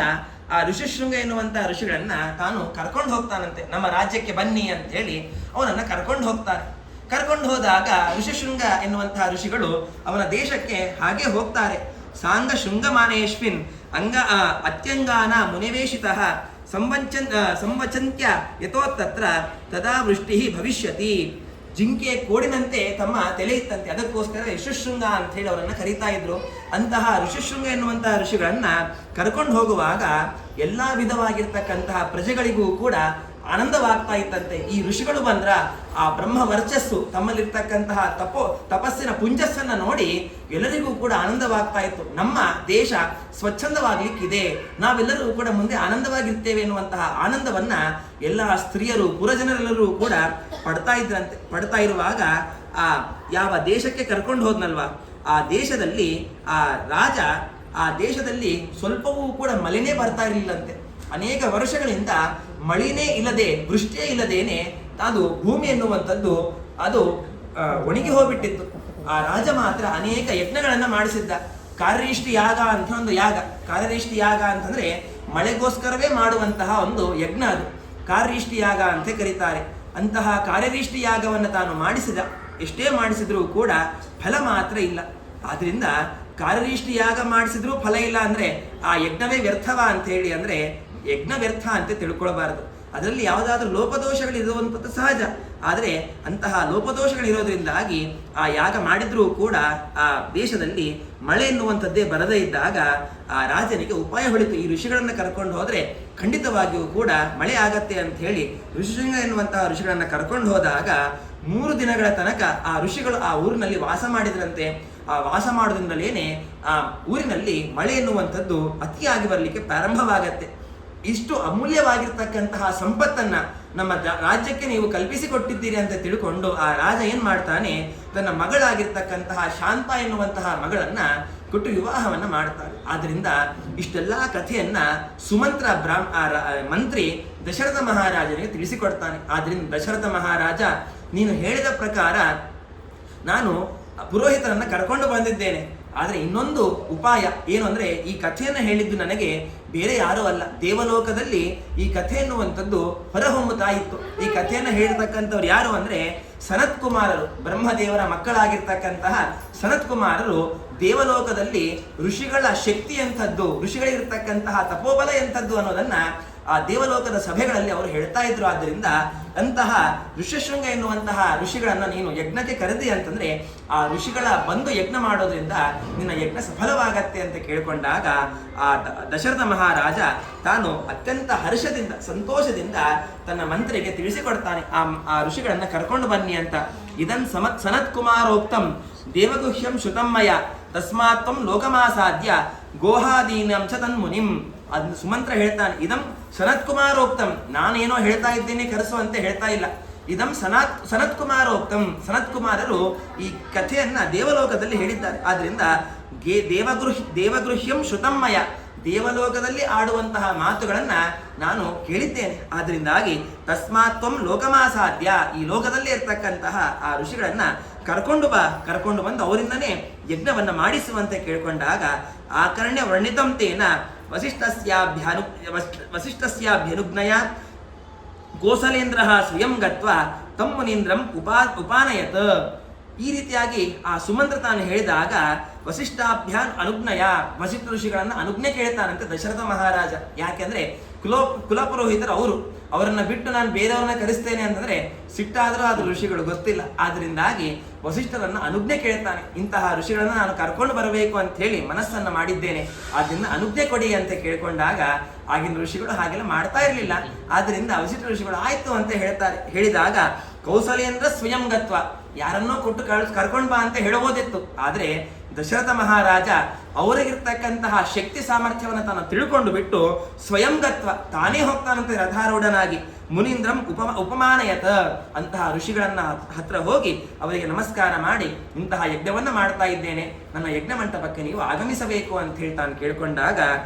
ಆ ಋಷ್ಯಶೃಂಗ ಎನ್ನುವಂತಹ ಋಷಿಗಳನ್ನ ತಾನು ಕರ್ಕೊಂಡು ಹೋಗ್ತಾನಂತೆ. ನಮ್ಮ ರಾಜ್ಯಕ್ಕೆ ಬನ್ನಿ ಅಂತ ಹೇಳಿ ಅವನನ್ನ ಕರ್ಕೊಂಡು ಹೋಗ್ತಾರೆ. ಕರ್ಕೊಂಡು ಹೋದಾಗ ಋಷ್ಯಶೃಂಗ ಎನ್ನುವಂತಹ ಋಷಿಗಳು ಅವನ ದೇಶಕ್ಕೆ ಹಾಗೆ ಹೋಗ್ತಾರೆ. ಶೃಂಗಮಾನೇಶ್ವಿನ್ ಅತ್ಯಂಗಾನ ಮುನಿವೇಶಿತಃ ಸಂವಚಂತ್ಯ ಯಥೋತ್ತತ್ರ ತದಾ ವೃಷ್ಟಿ ಭವಿಷ್ಯತಿ. ಜಿಂಕೆ ಕೋಡಿನಂತೆ ತಮ್ಮ ತಲೆ ಇತ್ತಂತೆ, ಅದಕ್ಕೋಸ್ಕರ ಋಷ್ಯಶೃಂಗ ಅಂತ ಹೇಳಿ ಅವರನ್ನ ಕರೀತಾ ಇದ್ರು. ಅಂತಹ ಋಷ್ಯಶೃಂಗ ಎನ್ನುವಂತಹ ಋಷಿಗಳನ್ನ ಕರ್ಕೊಂಡು ಹೋಗುವಾಗ ಎಲ್ಲಾ ವಿಧವಾಗಿರ್ತಕ್ಕಂತಹ ಪ್ರಜೆಗಳಿಗೂ ಕೂಡ ಆನಂದವಾಗ್ತಾ ಇತ್ತಂತೆ. ಈ ಋಷಿಗಳು ಬಂದ್ರ ಆ ಬ್ರಹ್ಮ ವರ್ಚಸ್ಸು ತಮ್ಮಲ್ಲಿರ್ತಕ್ಕಂತಹ ತಪಸ್ಸಿನ ಪುಂಜಸ್ಸನ್ನ ನೋಡಿ ಎಲ್ಲರಿಗೂ ಕೂಡ ಆನಂದವಾಗ್ತಾ ಇತ್ತು. ನಮ್ಮ ದೇಶ ಸ್ವಚ್ಛಂದವಾಗ್ಲಿಕ್ಕಿದೆ, ನಾವೆಲ್ಲರೂ ಕೂಡ ಮುಂದೆ ಆನಂದವಾಗಿರ್ತೇವೆ ಎನ್ನುವಂತಹ ಆನಂದವನ್ನ ಎಲ್ಲ ಸ್ತ್ರೀಯರು ಪುರಜನರೆಲ್ಲರೂ ಕೂಡ ಪಡ್ತಾ ಇರುವಾಗ ಆ ಯಾವ ದೇಶಕ್ಕೆ ಕರ್ಕೊಂಡು ಹೋದ್ನಲ್ವಾ, ಆ ದೇಶದಲ್ಲಿ ಆ ರಾಜ ಆ ದೇಶದಲ್ಲಿ ಸ್ವಲ್ಪವೂ ಕೂಡ ಮಳೆನೇ ಬರ್ತಾ ಇರಲಿಲ್ಲಂತೆ. ಅನೇಕ ವರ್ಷಗಳಿಂದ ಮಳೆನೇ ಇಲ್ಲದೆ, ವೃಷ್ಟಿಯೇ ಇಲ್ಲದೇನೆ ಅದು ಭೂಮಿ ಎನ್ನುವಂಥದ್ದು ಅದು ಒಣಗಿ ಹೋಗ್ಬಿಟ್ಟಿತ್ತು. ಆ ರಾಜ ಮಾತ್ರ ಅನೇಕ ಯಜ್ಞಗಳನ್ನು ಮಾಡಿಸಿದ್ದ. ಕಾರ್ಯರಿಷ್ಟಿ ಯಾಗ ಅಂತ ಒಂದು ಯಾಗ. ಕಾರ್ಯರಿಷ್ಟಿ ಯಾಗ ಅಂತಂದ್ರೆ ಮಳೆಗೋಸ್ಕರವೇ ಮಾಡುವಂತಹ ಒಂದು ಯಜ್ಞ, ಅದು ಕಾರ್ಯರಿಷ್ಟಿ ಯಾಗ ಅಂತ ಕರೀತಾರೆ. ಅಂತಹ ಕಾರ್ಯರಿಷ್ಟಿ ಯಾಗವನ್ನು ತಾನು ಮಾಡಿಸಿದ. ಎಷ್ಟೇ ಮಾಡಿಸಿದ್ರೂ ಕೂಡ ಫಲ ಮಾತ್ರ ಇಲ್ಲ. ಆದ್ರಿಂದ ಕಾರ್ಯರಿಷ್ಟಿ ಯಾಗ ಮಾಡಿಸಿದ್ರೂ ಫಲ ಇಲ್ಲ ಅಂದ್ರೆ ಆ ಯಜ್ಞವೇ ವ್ಯರ್ಥವ ಅಂತ ಹೇಳಿ ಅಂದ್ರೆ ಯಜ್ಞ ವ್ಯರ್ಥ ಅಂತ ತಿಳ್ಕೊಳ್ಬಾರದು. ಅದರಲ್ಲಿ ಯಾವುದಾದ್ರೂ ಲೋಪದೋಷಗಳಿರುವಂಥದ್ದು ಸಹಜ. ಆದರೆ ಅಂತಹ ಲೋಪದೋಷಗಳಿರೋದ್ರಿಂದಾಗಿ ಆ ಯಾಗ ಮಾಡಿದ್ರೂ ಕೂಡ ಆ ದೇಶದಲ್ಲಿ ಮಳೆ ಎನ್ನುವಂಥದ್ದೇ ಬರದೇ ಇದ್ದಾಗ ಆ ರಾಜನಿಗೆ ಉಪಾಯ ಹೊಳಿತು. ಈ ಋಷಿಗಳನ್ನು ಕರ್ಕೊಂಡು ಹೋದರೆ ಖಂಡಿತವಾಗಿಯೂ ಕೂಡ ಮಳೆ ಆಗತ್ತೆ ಅಂತ ಹೇಳಿ ಋಷಿಶೃಂಗ ಎನ್ನುವಂತಹ ಋಷಿಗಳನ್ನು ಕರ್ಕೊಂಡು ಹೋದಾಗ 3 ದಿನಗಳ ತನಕ ಆ ಋಷಿಗಳು ಆ ಊರಿನಲ್ಲಿ ವಾಸ ಮಾಡಿದ್ರಂತೆ. ಆ ವಾಸ ಮಾಡೋದ್ರಿಂದಲೇನೆ ಆ ಊರಿನಲ್ಲಿ ಮಳೆ ಎನ್ನುವಂಥದ್ದು ಅತಿಯಾಗಿ ಬರಲಿಕ್ಕೆ ಪ್ರಾರಂಭವಾಗತ್ತೆ. ಇಷ್ಟು ಅಮೂಲ್ಯವಾಗಿರ್ತಕ್ಕಂತಹ ಸಂಪತ್ತನ್ನ ನಮ್ಮ ರಾಜ್ಯಕ್ಕೆ ನೀವು ಕಲ್ಪಿಸಿಕೊಟ್ಟಿದ್ದೀರಿ ಅಂತ ತಿಳ್ಕೊಂಡು ಆ ರಾಜ ಏನ್ ಮಾಡ್ತಾನೆ, ತನ್ನ ಮಗಳಾಗಿರ್ತಕ್ಕಂತಹ ಶಾಂತ ಎನ್ನುವಂತಹ ಮಗಳನ್ನ ಕೊಟ್ಟು ವಿವಾಹವನ್ನ ಮಾಡ್ತಾನೆ. ಆದ್ರಿಂದ ಇಷ್ಟೆಲ್ಲಾ ಕಥೆಯನ್ನ ಸುಮಂತ್ರ ಮಂತ್ರಿ ದಶರಥ ಮಹಾರಾಜನಿಗೆ ತಿಳಿಸಿಕೊಡ್ತಾನೆ. ಆದ್ರಿಂದ ದಶರಥ ಮಹಾರಾಜ, ನೀನು ಹೇಳಿದ ಪ್ರಕಾರ ನಾನು ಪುರೋಹಿತರನ್ನ ಕರ್ಕೊಂಡು ಬಂದಿದ್ದೇನೆ. ಆದರೆ ಇನ್ನೊಂದು ಉಪಾಯ ಏನು ಅಂದ್ರೆ, ಈ ಕಥೆಯನ್ನು ಹೇಳಿದ್ದು ನನಗೆ ಬೇರೆ ಯಾರೂ ಅಲ್ಲ, ದೇವಲೋಕದಲ್ಲಿ ಈ ಕಥೆ ಎನ್ನುವಂಥದ್ದು ಹೊರಹೊಮ್ಮುತ್ತಾ ಇತ್ತು. ಈ ಕಥೆಯನ್ನು ಹೇಳಿರ್ತಕ್ಕಂಥವ್ರು ಯಾರು ಅಂದ್ರೆ ಸನತ್ ಕುಮಾರರು, ಬ್ರಹ್ಮದೇವರ ಮಕ್ಕಳಾಗಿರ್ತಕ್ಕಂತಹ ಸನತ್ ಕುಮಾರರು ದೇವಲೋಕದಲ್ಲಿ ಋಷಿಗಳ ಶಕ್ತಿ ಎಂಥದ್ದು, ಋಷಿಗಳಿರ್ತಕ್ಕಂತಹ ತಪೋಬಲ ಎಂಥದ್ದು ಅನ್ನೋದನ್ನ ಆ ದೇವಲೋಕದ ಸಭೆಗಳಲ್ಲಿ ಅವರು ಹೇಳ್ತಾ ಇದ್ರು. ಆದ್ದರಿಂದ ಅಂತಹ ಋಷ್ಯಶೃಂಗ ಎನ್ನುವಂತಹ ಋಷಿಗಳನ್ನ ನೀನು ಯಜ್ಞಕ್ಕೆ ಕರೆದಿ ಅಂತಂದ್ರೆ ಆ ಋಷಿಗಳ ಬಂದು ಯಜ್ಞ ಮಾಡೋದ್ರಿಂದ ನಿನ್ನ ಯಜ್ಞ ಸಫಲವಾಗತ್ತೆ ಅಂತ ಕೇಳ್ಕೊಂಡಾಗ ಆ ದಶರಥ ಮಹಾರಾಜ ತಾನು ಅತ್ಯಂತ ಹರ್ಷದಿಂದ ಸಂತೋಷದಿಂದ ತನ್ನ ಮಂತ್ರಿಗೆ ತಿಳಿಸಿಕೊಡ್ತಾನೆ, ಆ ಋಷಿಗಳನ್ನ ಕರ್ಕೊಂಡು ಬನ್ನಿ ಅಂತ. ಇದನ್ ಸನತ್ ಕುಮಾರೋಕ್ತಂ ದೇವಗುಹ್ಯಂ ಶ್ರುತಮ್ಮಯ ತಸ್ಮಾತ್ವಂ ಲೋಕಮಾಸಾದ್ಯ ಗೋಹಾದೀನಂ ಚ ತನ್ಮುನಿಂ. ಅದನ್ನು ಸುಮಂತ್ರ ಹೇಳ್ತಾನೆ, ಇದಂ ಸನತ್ ಕುಮಾರೋಕ್ತಂ, ನಾನೇನೋ ಹೇಳ್ತಾ ಇದ್ದೇನೆ ಕರೆಸು ಅಂತ ಹೇಳ್ತಾ ಇಲ್ಲ. ಇದಂ ಸನತ್ ಕುಮಾರೋಕ್ತಂ, ಸನತ್ ಕುಮಾರರು ಈ ಕಥೆಯನ್ನ ದೇವಲೋಕದಲ್ಲಿ ಹೇಳಿದ್ದಾರೆ. ಆದ್ರಿಂದ ದೇವಗೃಹ್ಯಂ ಶ್ರುತಮ್ಮಯ, ದೇವಲೋಕದಲ್ಲಿ ಆಡುವಂತಹ ಮಾತುಗಳನ್ನ ನಾನು ಕೇಳಿದ್ದೇನೆ. ಆದ್ರಿಂದಾಗಿ ತಸ್ಮಾತ್ವಂ ಲೋಕಮಾಸಾಧ್ಯ, ಈ ಲೋಕದಲ್ಲಿ ಇರ್ತಕ್ಕಂತಹ ಆ ಋಷಿಗಳನ್ನ ಕರ್ಕೊಂಡು ಬಂದು ಅವರಿಂದನೇ ಯಜ್ಞವನ್ನ ಮಾಡಿಸುವಂತೆ ಕೇಳ್ಕೊಂಡಾಗ ಆಕರ್ಣ್ಯ ವರ್ಣಿತಂ ತೇನ ವಸಿಷ್ಠಸ್ಯಾಭ್ಯನುಜ್ಞಯ ಕೋಸಲೇಂದ್ರ ಸ್ವಯಂ ಗತ್ವಾ ತಂ ಮುನೀಂದ್ರಂ ಉಪಾನಯತ್. ಈ ರೀತಿಯಾಗಿ ಆ ಸುಮಂತ್ರ ತಾನು ಹೇಳಿದಾಗ ವಸಿಷ್ಠಾಭ್ಯಾನ್ ಅನುಜ್ಞಯ, ವಸಿಷ್ಠ ಋಷಿಗಳನ್ನ ಅನುಜ್ಞೆ ಕೇಳ್ತಾನಂತೆ ದಶರಥ ಮಹಾರಾಜ. ಯಾಕೆಂದ್ರೆ ಕುಲಪುರೋಹಿತರು ಅವರನ್ನ ಬಿಟ್ಟು ನಾನು ಬೇರೆಯವ್ರನ್ನ ಕರೆಸ್ತೇನೆ ಅಂತಂದ್ರೆ ಸಿಟ್ಟಾದ್ರೂ ಅದು ಋಷಿಗಳು ಗೊತ್ತಿಲ್ಲ. ಆದ್ರಿಂದಾಗಿ ವಸಿಷ್ಠರನ್ನ ಅನುಜ್ಞೆ ಕೇಳ್ತಾನೆ, ಇಂತಹ ಋಷಿಗಳನ್ನ ನಾನು ಕರ್ಕೊಂಡು ಬರಬೇಕು ಅಂತ ಹೇಳಿ ಮನಸ್ಸನ್ನ ಮಾಡಿದ್ದೇನೆ, ಆದ್ರಿಂದ ಅನುಜ್ಞೆ ಕೊಡಿ ಅಂತ ಕೇಳ್ಕೊಂಡಾಗ ಆಗಿನ ಋಷಿಗಳು ಹಾಗೆಲ್ಲ ಮಾಡ್ತಾ ಇರಲಿಲ್ಲ. ಆದ್ರಿಂದ ವಸಿಷ್ಠ ಋಷಿಗಳು ಆಯ್ತು ಅಂತ ಹೇಳಿದಾಗ ಕೌಸಲೇಂದ್ರ ಸ್ವಯಂ ಗತ್ವ, ಯಾರನ್ನೋ ಕೊಟ್ಟು ಕರ್ಕೊಂಡು ಬಾ ಅಂತ ಹೇಳಬಹುದಿತ್ತು. ಆದ್ರೆ ದಶರಥ ಮಹಾರಾಜ ಅವರಿಗಿರ್ತಕ್ಕಂತಹ ಶಕ್ತಿ ಸಾಮರ್ಥ್ಯವನ್ನು ತಾನು ತಿಳ್ಕೊಂಡು ಬಿಟ್ಟು ಸ್ವಯಂ ಗತ್ವ, ತಾನೇ ಹೋಗ್ತಾನಂತೆ ರಥಾರೂಢನಾಗಿ. ಮುನೀಂದ್ರಂ ಉಪಮಾನಯತ, ಅಂತಹ ಋಷಿಗಳನ್ನ ಹತ್ರ ಹೋಗಿ ಅವರಿಗೆ ನಮಸ್ಕಾರ ಮಾಡಿ ಇಂತಹ ಯಜ್ಞವನ್ನ ಮಾಡ್ತಾ ಇದ್ದೇನೆ, ನನ್ನ ಯಜ್ಞ ಮಂಟಪಕ್ಕೆ ನೀವು ಆಗಮಿಸಬೇಕು ಅಂತ ಹೇಳಿ ತಾನು ಕೇಳ್ಕೊಂಡಾಗ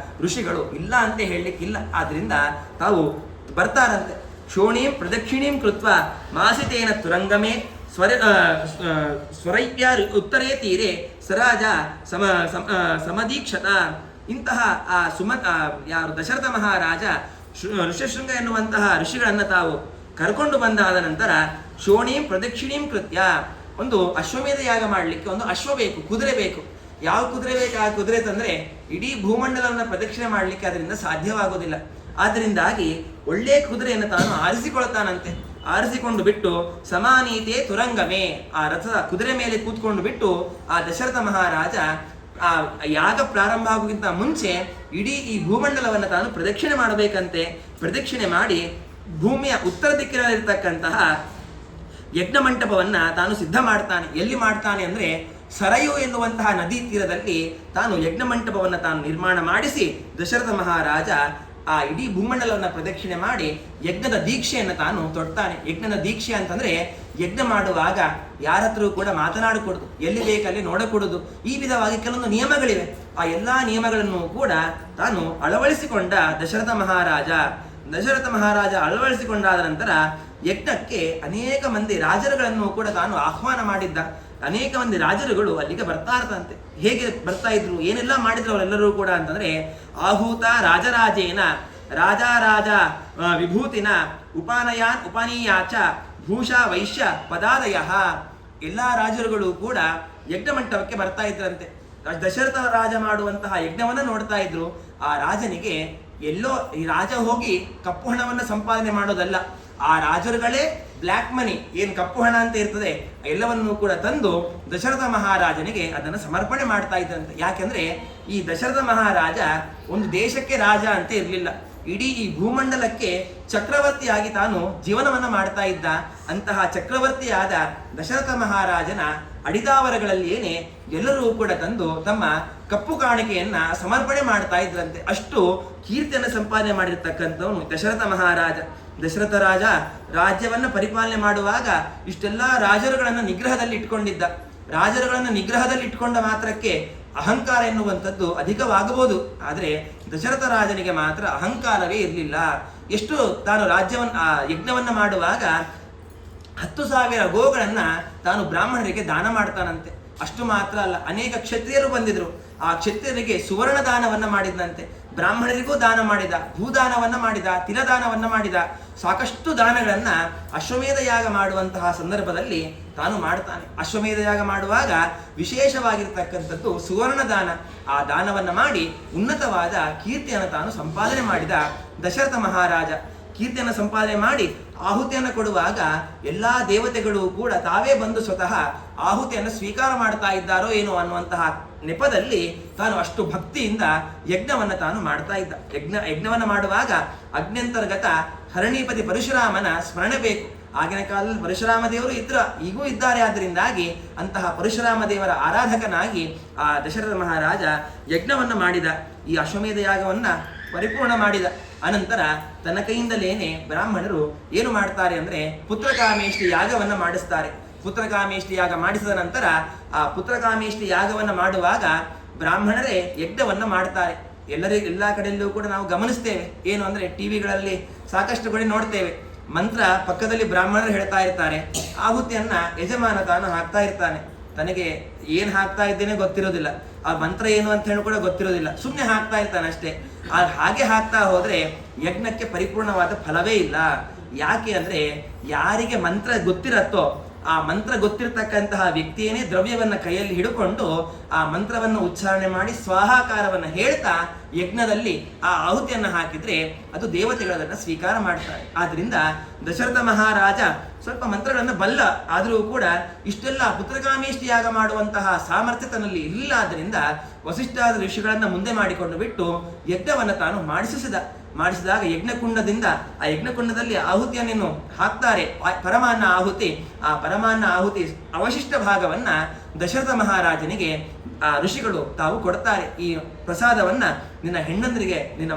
ಋಷಿಗಳು ಇಲ್ಲ ಅಂತ ಹೇಳಲಿಕ್ಕಿಲ್ಲ. ಆದ್ರಿಂದ ತಾವು ಬರ್ತಾರಂತೆ. ಶೋಣೀಂ ಪ್ರದಕ್ಷಿಣೀಂ ಕೃತ್ವ ಮಾಸಿತೇನ ತುರಂಗಮೇ ಸ್ವರೈವ್ಯ ಉತ್ತರೇ ತೀರೆ ಸರಾಜ ಸಮದೀಕ್ಷತ. ಇಂತಹ ಯಾರು ದಶರಥ ಮಹಾರಾಜ ಋಷ್ಯಶೃಂಗ ಎನ್ನುವಂತಹ ಋಷಿಗಳನ್ನ ತಾವು ಕರ್ಕೊಂಡು ಬಂದಾದ ನಂತರ ಶೋಣೀಂ ಪ್ರದಕ್ಷಿಣೀಂ ಕೃತ್ಯ, ಒಂದು ಅಶ್ವಮೇಧ ಯಾಗ ಮಾಡಲಿಕ್ಕೆ ಒಂದು ಅಶ್ವ ಬೇಕು, ಕುದುರೆ ಬೇಕು. ಯಾವ ಕುದುರೆ ಬೇಕು? ಆ ಕುದುರೆ ತಂದ್ರೆ ಇಡೀ ಭೂಮಂಡಲವನ್ನು ಪ್ರದಕ್ಷಿಣೆ ಮಾಡಲಿಕ್ಕೆ ಅದರಿಂದ ಸಾಧ್ಯವಾಗೋದಿಲ್ಲ. ಆದ್ದರಿಂದಾಗಿ ಒಳ್ಳೆಯ ಕುದುರೆಯನ್ನು ತಾನು ಆರಿಸಿಕೊಳ್ತಾನಂತೆ. ಆರಿಸಿಕೊಂಡು ಬಿಟ್ಟು ಸಮಾನೀತೆ ತುರಂಗಮೇ, ಆ ರಥದ ಕುದುರೆ ಮೇಲೆ ಕೂತ್ಕೊಂಡು ಬಿಟ್ಟು ಆ ದಶರಥ ಮಹಾರಾಜ ಆ ಯಾಗ ಪ್ರಾರಂಭ ಆಗೋಕ್ಕಿಂತ ಮುಂಚೆ ಇಡೀ ಈ ಭೂಮಂಡಲವನ್ನು ತಾನು ಪ್ರದಕ್ಷಿಣೆ ಮಾಡಬೇಕಂತೆ. ಪ್ರದಕ್ಷಿಣೆ ಮಾಡಿ ಭೂಮಿಯ ಉತ್ತರ ದಿಕ್ಕಿನಲ್ಲಿರ್ತಕ್ಕಂತಹ ಯಜ್ಞ ಮಂಟಪವನ್ನ ತಾನು ಸಿದ್ಧ ಮಾಡ್ತಾನೆ. ಎಲ್ಲಿ ಮಾಡ್ತಾನೆ ಅಂದ್ರೆ ಸರಯು ಎನ್ನುವಂತಹ ನದಿ ತೀರದಲ್ಲಿ ತಾನು ಯಜ್ಞ ಮಂಟಪವನ್ನು ತಾನು ನಿರ್ಮಾಣ ಮಾಡಿಸಿ ದಶರಥ ಮಹಾರಾಜ ಆ ಇಡೀ ಭೂಮಂಡಲವನ್ನು ಪ್ರದಕ್ಷಿಣೆ ಮಾಡಿ ಯಜ್ಞದ ದೀಕ್ಷೆಯನ್ನು ತಾನು ತೊಡ್ತಾನೆ. ಯಜ್ಞದ ದೀಕ್ಷೆ ಅಂತಂದ್ರೆ ಯಜ್ಞ ಮಾಡುವಾಗ ಯಾರ ಹತ್ರ ಕೂಡ ಮಾತನಾಡಕೂಡದು, ಎಲ್ಲಿ ಬೇಕಲ್ಲಿ ನೋಡಕೂಡದು. ಈ ವಿಧವಾಗಿ ಕೆಲವೊಂದು ನಿಯಮಗಳಿವೆ. ಆ ಎಲ್ಲಾ ನಿಯಮಗಳನ್ನು ಕೂಡ ತಾನು ಅಳವಡಿಸಿಕೊಂಡ ದಶರಥ ಮಹಾರಾಜ ಅಳವಡಿಸಿಕೊಂಡಾದ ನಂತರ ಯಜ್ಞಕ್ಕೆ ಅನೇಕ ಮಂದಿ ರಾಜರುಗಳನ್ನು ಕೂಡ ತಾನು ಆಹ್ವಾನ ಮಾಡಿದ್ದ. ಅನೇಕ ಮಂದಿ ರಾಜರುಗಳು ಅಲ್ಲಿಗೆ ಬರ್ತಾ ಇರ್ತಂತೆ. ಹೇಗೆ ಬರ್ತಾ ಇದ್ರು, ಏನೆಲ್ಲ ಮಾಡಿದ್ರು ಅವರೆಲ್ಲರೂ ಕೂಡ ಅಂತಂದ್ರೆ ಆಹೂತ ರಾಜರಾಜೇನ ರಾಜ ವಿಭೂತಿನ ಉಪಾನೀಯಾಚ ಭೂಷಾ ವೈಶ್ಯ ಪದಾದಯ. ಎಲ್ಲಾ ರಾಜರುಗಳು ಕೂಡ ಯಜ್ಞ ಮಂಟಪಕ್ಕೆ ಬರ್ತಾ ಇದ್ರಂತೆ. ದಶರಥ ರಾಜ ಮಾಡುವಂತಹ ಯಜ್ಞವನ್ನ ನೋಡ್ತಾ ಇದ್ರು. ಆ ರಾಜನಿಗೆ ಎಲ್ಲೋ ಈ ರಾಜ ಹೋಗಿ ಕಪ್ಪು ಹಣವನ್ನ ಸಂಪಾದನೆ ಮಾಡೋದಲ್ಲ, ಆ ರಾಜರುಗಳೇ ಬ್ಲ್ಯಾಕ್ ಮನಿ, ಏನು ಕಪ್ಪು ಹಣ ಅಂತ ಇರ್ತದೆ ಎಲ್ಲವನ್ನೂ ಕೂಡ ತಂದು ದಶರಥ ಮಹಾರಾಜನಿಗೆ ಅದನ್ನು ಸಮರ್ಪಣೆ ಮಾಡ್ತಾ ಇದ್ದಂತೆ. ಯಾಕೆಂದ್ರೆ ಈ ದಶರಥ ಮಹಾರಾಜ ಒಂದು ದೇಶಕ್ಕೆ ರಾಜ ಅಂತ ಇರಲಿಲ್ಲ, ಇಡೀ ಈ ಭೂಮಂಡಲಕ್ಕೆ ಚಕ್ರವರ್ತಿಯಾಗಿ ತಾನು ಜೀವನವನ್ನ ಮಾಡ್ತಾ ಇದ್ದ. ಅಂತಹ ಚಕ್ರವರ್ತಿಯಾದ ದಶರಥ ಮಹಾರಾಜನ ಅಡಿದಾವರಗಳಲ್ಲಿಯೇನೆ ಎಲ್ಲರೂ ಕೂಡ ತಂದು ತಮ್ಮ ಕಪ್ಪು ಕಾಣಿಕೆಯನ್ನ ಸಮರ್ಪಣೆ ಮಾಡ್ತಾ ಇದ್ರಂತೆ. ಅಷ್ಟು ಕೀರ್ತಿಯನ್ನು ಸಂಪಾದನೆ ಮಾಡಿರ್ತಕ್ಕಂಥವನು ದಶರಥ ಮಹಾರಾಜ. ದಶರಥ ರಾಜ ರಾಜ್ಯವನ್ನ ಪರಿಪಾಲನೆ ಮಾಡುವಾಗ ಇಷ್ಟೆಲ್ಲಾ ರಾಜರುಗಳನ್ನ ನಿಗ್ರಹದಲ್ಲಿ ಇಟ್ಕೊಂಡಿದ್ದ. ರಾಜರುಗಳನ್ನ ನಿಗ್ರಹದಲ್ಲಿ ಇಟ್ಕೊಂಡ ಮಾತ್ರಕ್ಕೆ ಅಹಂಕಾರ ಎನ್ನುವಂಥದ್ದು ಅಧಿಕವಾಗಬಹುದು. ಆದರೆ ದಶರಥ ರಾಜನಿಗೆ ಮಾತ್ರ ಅಹಂಕಾರವೇ ಇರಲಿಲ್ಲ. ಎಷ್ಟು ತಾನು ಯಜ್ಞವನ್ನ ಮಾಡುವಾಗ 10,000 ಗೋಗಳನ್ನ ತಾನು ಬ್ರಾಹ್ಮಣರಿಗೆ ದಾನ ಮಾಡ್ತಾನಂತೆ. ಅಷ್ಟು ಮಾತ್ರ ಅಲ್ಲ, ಅನೇಕ ಕ್ಷತ್ರಿಯರು ಬಂದಿದ್ರು. ಆ ಕ್ಷತ್ರಿಯರಿಗೆ ಸುವರ್ಣ ದಾನವನ್ನ ಮಾಡಿದಂತೆ, ಬ್ರಾಹ್ಮಣರಿಗೂ ದಾನ ಮಾಡಿದ, ಭೂದಾನವನ್ನ ಮಾಡಿದ, ತಿಲದಾನವನ್ನ ಮಾಡಿದ. ಸಾಕಷ್ಟು ದಾನಗಳನ್ನ ಅಶ್ವಮೇಧ ಯಾಗ ಮಾಡುವಂತಹ ಸಂದರ್ಭದಲ್ಲಿ ತಾನು ಮಾಡ್ತಾನೆ. ಅಶ್ವಮೇಧ ಯಾಗ ಮಾಡುವಾಗ ವಿಶೇಷವಾಗಿರ್ತಕ್ಕಂಥದ್ದು ಸುವರ್ಣ ದಾನ. ಆ ದಾನವನ್ನ ಮಾಡಿ ಉನ್ನತವಾದ ಕೀರ್ತಿಯನ್ನು ತಾನು ಸಂಪಾದನೆ ಮಾಡಿದ ದಶರಥ ಮಹಾರಾಜ. ಕೀರ್ತಿಯನ್ನು ಸಂಪಾದನೆ ಮಾಡಿ ಆಹುತಿಯನ್ನು ಕೊಡುವಾಗ ಎಲ್ಲಾ ದೇವತೆಗಳು ಕೂಡ ತಾವೇ ಬಂದು ಸ್ವತಃ ಆಹುತಿಯನ್ನು ಸ್ವೀಕಾರ ಮಾಡ್ತಾ ಇದ್ದಾರೋ ಏನೋ ಅನ್ನುವಂತಹ ನೆಪದಲ್ಲಿ ತಾನು ಅಷ್ಟು ಭಕ್ತಿಯಿಂದ ಯಜ್ಞವನ್ನ ತಾನು ಮಾಡ್ತಾ ಇದ್ದ. ಯಜ್ಞವನ್ನ ಮಾಡುವಾಗ ಅಗ್ನ್ಯಂತರ್ಗತ ಹರಣೀಪತಿ ಪರಶುರಾಮನ ಸ್ಮರಣೆ ಬೇಕು. ಆಗಿನ ಕಾಲದಲ್ಲಿ ಪರಶುರಾಮ ದೇವರು ಈಗೂ ಇದ್ದಾರೆ. ಆದ್ದರಿಂದಾಗಿ ಅಂತಹ ಪರಶುರಾಮ ದೇವರ ಆರಾಧಕನಾಗಿ ಆ ದಶರಥ ಮಹಾರಾಜ ಯಜ್ಞವನ್ನ ಮಾಡಿದ. ಈ ಅಶ್ವಮೇಧ ಯಾಗವನ್ನ ಪರಿಪೂರ್ಣ ಮಾಡಿದ ಅನಂತರ ತನ್ನ ಕೈಯಿಂದಲೇನೆ ಬ್ರಾಹ್ಮಣರು ಏನು ಮಾಡ್ತಾರೆ ಅಂದ್ರೆ ಪುತ್ರಕಾಮೇಷ್ಟಿ ಯಾಗವನ್ನ ಮಾಡಿಸ್ತಾರೆ. ಪುತ್ರಕಾಮೇಷ್ಟಿ ಯಾಗ ಮಾಡಿಸಿದ ನಂತರ ಆ ಪುತ್ರಕಾಮೇಷ್ಟಿ ಯಾಗವನ್ನ ಮಾಡುವಾಗ ಬ್ರಾಹ್ಮಣರೇ ಯಜ್ಞವನ್ನ ಮಾಡ್ತಾರೆ. ಎಲ್ಲಾ ಕಡೆಯಲ್ಲೂ ಕೂಡ ನಾವು ಗಮನಿಸ್ತೇವೆ. ಏನು ಅಂದ್ರೆ ಟಿವಿಗಳಲ್ಲಿ ಸಾಕಷ್ಟು ಕಡೆ ನೋಡ್ತೇವೆ. ಮಂತ್ರ ಪಕ್ಕದಲ್ಲಿ ಬ್ರಾಹ್ಮಣರು ಹೇಳ್ತಾ ಇರ್ತಾರೆ, ಆಹುತಿಯನ್ನ ಯಜಮಾನ ತಾನು ಹಾಕ್ತಾ ಇರ್ತಾನೆ. ತನಗೆ ಏನ್ ಹಾಕ್ತಾ ಇದ್ದೇನೆ ಗೊತ್ತಿರೋದಿಲ್ಲ, ಆ ಮಂತ್ರ ಏನು ಅಂತ ಹೇಳಿ ಕೂಡ ಗೊತ್ತಿರೋದಿಲ್ಲ, ಸುಮ್ಮನೆ ಹಾಕ್ತಾ ಇರ್ತಾನೆ ಅಷ್ಟೇ. ಹಾಗೆ ಹಾಕ್ತಾ ಹೋದ್ರೆ ಯಜ್ಞಕ್ಕೆ ಪರಿಪೂರ್ಣವಾದ ಫಲವೇ ಇಲ್ಲ. ಯಾಕೆ ಅಂದ್ರೆ ಯಾರಿಗೆ ಮಂತ್ರ ಗೊತ್ತಿರತ್ತೋ ಆ ಮಂತ್ರ ಗೊತ್ತಿರತಕ್ಕಂತಹ ವ್ಯಕ್ತಿಯೇನೇ ದ್ರವ್ಯವನ್ನ ಕೈಯಲ್ಲಿ ಹಿಡ್ಕೊಂಡು ಆ ಮಂತ್ರವನ್ನು ಉಚ್ಚಾರಣೆ ಮಾಡಿ ಸ್ವಾಹಾಕಾರವನ್ನ ಹೇಳ್ತಾ ಯಜ್ಞದಲ್ಲಿ ಆ ಆಹುತಿಯನ್ನ ಹಾಕಿದ್ರೆ ಅದು ದೇವತೆಗಳನ್ನ ಸ್ವೀಕಾರ ಮಾಡ್ತಾರೆ. ಆದ್ರಿಂದ ದಶರಥ ಮಹಾರಾಜ ಸ್ವಲ್ಪ ಮಂತ್ರಗಳನ್ನ ಬಲ್ಲ, ಆದರೂ ಕೂಡ ಇಷ್ಟೆಲ್ಲ ಪುತ್ರಕಾಮೇಷ್ಟಿ ಯಾಗ ಮಾಡುವಂತಹ ಸಾಮರ್ಥ್ಯ ತನ್ನಲ್ಲಿ ಇಲ್ಲ. ಆದ್ರಿಂದ ವಸಿಷ್ಠಾದ ಋಷಿಗಳನ್ನ ಮುಂದೆ ಮಾಡಿಕೊಂಡು ಬಿಟ್ಟು ಯಜ್ಞವನ್ನ ತಾನು ಮಾಡಿಸಿದಾಗ ಯಜ್ಞಕುಂಡದಿಂದ ಆ ಯಜ್ಞಕುಂಡದಲ್ಲಿ ಆಹುತಿಯನ್ನೇನು ಹಾಕ್ತಾರೆ, ಪರಮಾನ್ನ ಆಹುತಿ. ಆ ಪರಮಾನ್ನ ಆಹುತಿ ಅವಶಿಷ್ಟ ಭಾಗವನ್ನ ದಶರಥ ಮಹಾರಾಜನಿಗೆ ಆ ಋಷಿಗಳು ತಾವು ಕೊಡ್ತಾರೆ. ಈ ಪ್ರಸಾದವನ್ನ ನಿನ್ನ ಹೆಣ್ಣಂದರಿಗೆ, ನಿನ್ನ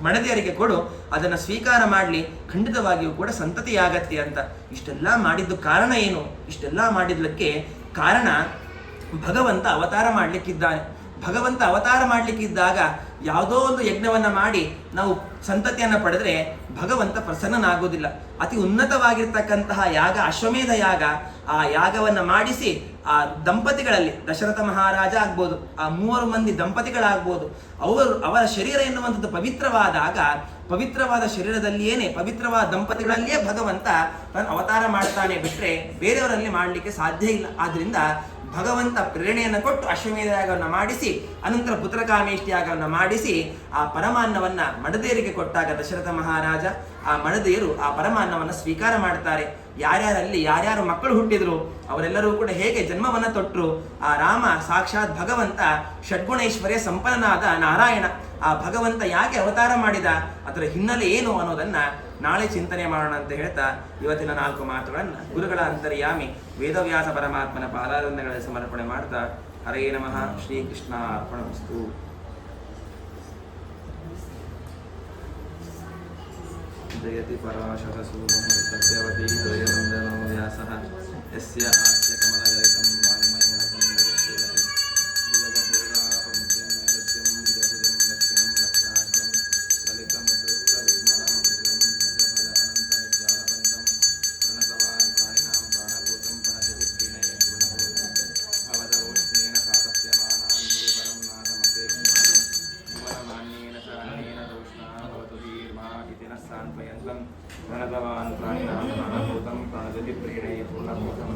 ಮಡದಿಯರಿಗೆ ಕೊಡು, ಅದನ್ನ ಸ್ವೀಕಾರ ಮಾಡಲಿ, ಖಂಡಿತವಾಗಿಯೂ ಕೂಡ ಸಂತತಿಯಾಗತ್ತೆ ಅಂತ. ಇಷ್ಟೆಲ್ಲ ಮಾಡಿದ್ದು ಕಾರಣ ಏನು? ಇಷ್ಟೆಲ್ಲ ಮಾಡಿದ್ಲಕ್ಕೆ ಕಾರಣ ಭಗವಂತ ಅವತಾರ ಮಾಡ್ಲಿಕ್ಕಿದ್ದಾನೆ. ಭಗವಂತ ಅವತಾರ ಮಾಡ್ಲಿಕ್ಕಿದ್ದಾಗ ಯಾವುದೋ ಒಂದು ಯಜ್ಞವನ್ನ ಮಾಡಿ ನಾವು ಸಂತತಿಯನ್ನ ಪಡೆದ್ರೆ ಭಗವಂತ ಪ್ರಸನ್ನನಾಗೋದಿಲ್ಲ. ಅತಿ ಉನ್ನತವಾಗಿರ್ತಕ್ಕಂತಹ ಯಾಗ ಅಶ್ವಮೇಧ ಯಾಗ. ಆ ಯಾಗವನ್ನ ಮಾಡಿಸಿ ಆ ದಂಪತಿಗಳಲ್ಲಿ ದಶರಥ ಮಹಾರಾಜ ಆಗ್ಬೋದು, ಆ 3 ಮಂದಿ ದಂಪತಿಗಳಾಗ್ಬೋದು, ಅವರ ಶರೀರ ಎನ್ನುವಂಥದ್ದು ಪವಿತ್ರವಾದಾಗ ಪವಿತ್ರವಾದ ಶರೀರದಲ್ಲಿಯೇನೆ ಪವಿತ್ರವಾದ ದಂಪತಿಗಳಲ್ಲಿಯೇ ಭಗವಂತ ತಾನು ಅವತಾರ ಮಾಡ್ತಾನೆ, ಬಿಟ್ರೆ ಬೇರೆಯವರಲ್ಲಿ ಮಾಡಲಿಕ್ಕೆ ಸಾಧ್ಯ ಇಲ್ಲ. ಆದ್ರಿಂದ ಭಗವಂತ ಪ್ರೇರಣೆಯನ್ನು ಕೊಟ್ಟು ಅಶ್ವಮೇಧ ಯಾಗವನ್ನು ಮಾಡಿಸಿ ಅನಂತರ ಪುತ್ರಕಾಮೇಷ್ಟಿ ಯಾಗವನ್ನು ಮಾಡಿಸಿ ಆ ಪರಮಾನ್ನವನ್ನ ಮಡದಿಯರಿಗೆ ಕೊಟ್ಟಾಗ ದಶರಥ ಮಹಾರಾಜ ಆ ಮಡದಿಯರು ಆ ಪರಮಾನ್ನವನ್ನ ಸ್ವೀಕಾರ ಮಾಡ್ತಾರೆ. ಯಾರ್ಯಾರಲ್ಲಿ ಯಾರ್ಯಾರು ಮಕ್ಕಳು ಹುಟ್ಟಿದ್ರು ಅವರೆಲ್ಲರೂ ಕೂಡ ಹೇಗೆ ಜನ್ಮವನ್ನ ತೊಟ್ಟರು. ಆ ರಾಮ ಸಾಕ್ಷಾತ್ ಭಗವಂತ ಷಡ್ಗುಣೈಶ್ವರ್ಯ ಸಂಪನ್ನನಾದ ನಾರಾಯಣ. ಆ ಭಗವಂತ ಯಾಕೆ ಅವತಾರ ಮಾಡಿದ, ಅದರ ಹಿನ್ನೆಲೆ ಏನು ಅನ್ನೋದನ್ನ ನಾಳೆ ಚಿಂತನೆ ಮಾಡೋಣ ಅಂತ ಹೇಳ್ತಾ ಇವತ್ತಿನ 4 ಮಾತುಗಳನ್ನ ಗುರುಗಳ ಅಂತರ್ಯಾಮಿ ವೇದವ್ಯಾಸ ಪರಮಾತ್ಮನ ಪಾದಾರಂಧಗಳಲ್ಲಿ ಸಮರ್ಪಣೆ ಮಾಡ್ತಾ ಹರೇ ನಮಃ. ಶ್ರೀಕೃಷ್ಣ ಅರ್ಪಣಮಸ್ತು. ಜಯತಿ ಪರಾಶರಸು ಸತ್ಯವತಿ ದ್ವಯವಂದನೋ ವ್ಯಾಸಃ ಯಸ್ಯ ಆಸ್ಯ ಕಮಲಗಲಿತಂ ವಾಂಗ್ಮಯಮುಖಂ ಜಗತ್ಸೇವತಿ ಭುಜಗಪೂರ್ಣಾಪಂಚಂ ನೃತ್ಯಂ ನಿಜಭುಜಂ ದಕ್ಷಿಣಂ ಲಕ್ಷಾಢ್ಯಂ ಲಲಿತಂ ಉತ್ತರವಿಜ್ಞಾನಂ ಭಜ ಅನಂತ ನಿಜಾಲಪಂಚಂ ಪ್ರಣತವಾನ್ ಪ್ರಾಣಿನಾಂ ಪ್ರಾಣಭೂತಂ ಪ್ರಣಶತಿ ಪ್ರೀಣಯೇ ಪೂರ್ಣಭೂತಂ ಭವದ ಉಷ್ಣೇನ ಸಾತಪ್ಯಮಾನಾನ್ ಪರಂ ನಾಥಮಪೇಕ್ಷಮಾನಂ ಭುವನಮಾನ್ಯೇನ ಶರಣೇನ ತೌಷ್ಣಾ ಭವತು ಧೀರ್ಮಾ ಇತಿ ನ ಸಾನ್ವಯಂತಂ ಪ್ರಣತವಾನ್ ಪ್ರಾಣಿನಾಂ ಪ್ರಾಣಭೂತಂ ಪ್ರಣಶತಿ ಪ್ರೀಣಯೇ ಪೂರ್ಣಭೂತಂ